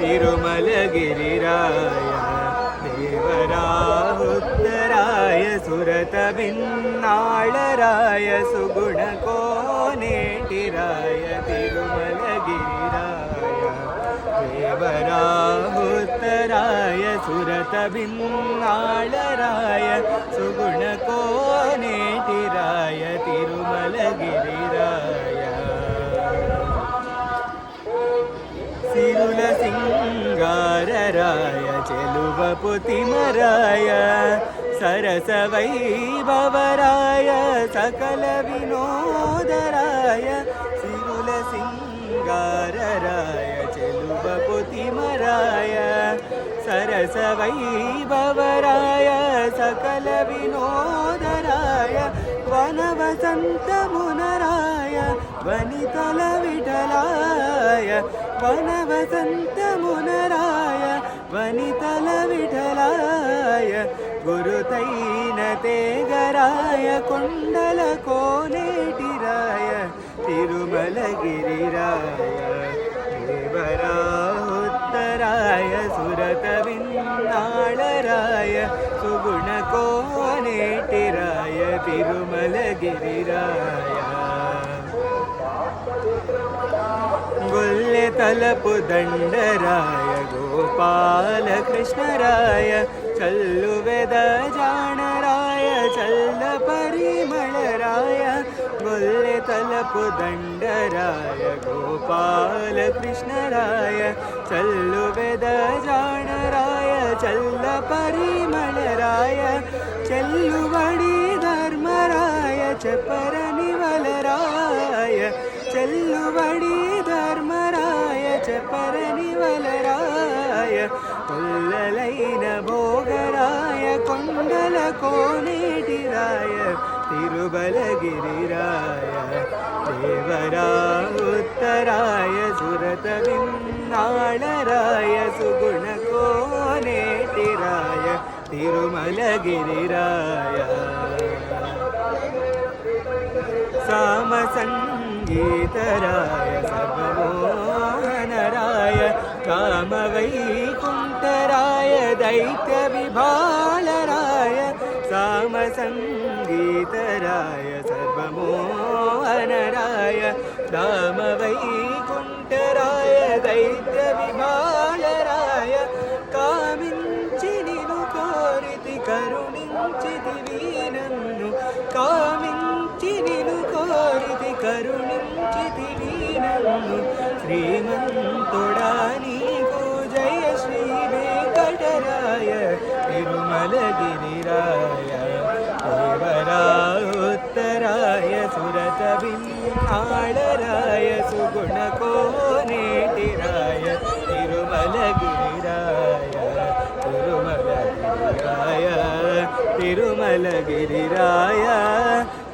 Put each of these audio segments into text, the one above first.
तिरुमलगिरिराय देवराहुत्तराय सुरतबिन्नाळराय सुगुणकोनेटिराय तिरुमलगिरिराय देवराहुत्तराय सुरतबिन्नाळराय सुगुणकोनेटिराय तिरुमलगिरिराय सिरुल सिंगारराय चेलुवपुतिमराय सरसवैभवराय सकल विनोदराय सिरुल सिंगारराय चेलुवपुतिमराय सरसवैभवराय सकल विनोदराय वनवसन्तमुनराय वनितल विठलाय वनवसन्तमुनराय वनितल विठलाय गुरुतैनतेगराय कुण्डलकोनेटिराय तिरुमलगिरिराय देवराहुत्तराय सुरतबिन्नाळराय सुगुणकोनेटिराय तिरुमलगिरिराय गुल्यतलपुदण्डराय गोपालकृष्णराय चल्लुवेदजाणराय चल्लपरिमळराय गुल्यतलपुदण्डराय गोपालकृष्णराय चल्लुवेदजाणराय चल्लपरिमळराय चल्लुवडि धर्मराय चपरनिवलराय चल्लुवडि धर्मराय चपरनिवलराय कुल्ललैन भोगराय कुण्डलकोनेटिराय तिरुमलगिरिराय देवराहुत्तराय सुरतबिन्नाळराय सुगुणकोनेटिराय तिरुमलगिरिराय सामसङ्गीतराय सर्वमोहनराय कामवैकुण्ठराय दैत्यविभालराय सामसङ्गीतराय सर्वमोहनराय कामवैकुण्ठराय दैत्यविभालराय कामिंచి నిను కోరితి కరుణించితివి నన్ను కామించి నిను కోరితి కరుణించితివి నన్ను శ్రీమంతుడా నీకు జయ శ్రీ వెంకటరాయ తిరుమలగిరిరాయ దేవరాहुत्तराय सुरतबिन्नाळराय सुगुणकोनेटिराय तिरुमलगिरिराय तिरुमलगिरिराय तिरुमलगिरिराय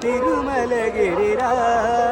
तिरुमलगिरिराय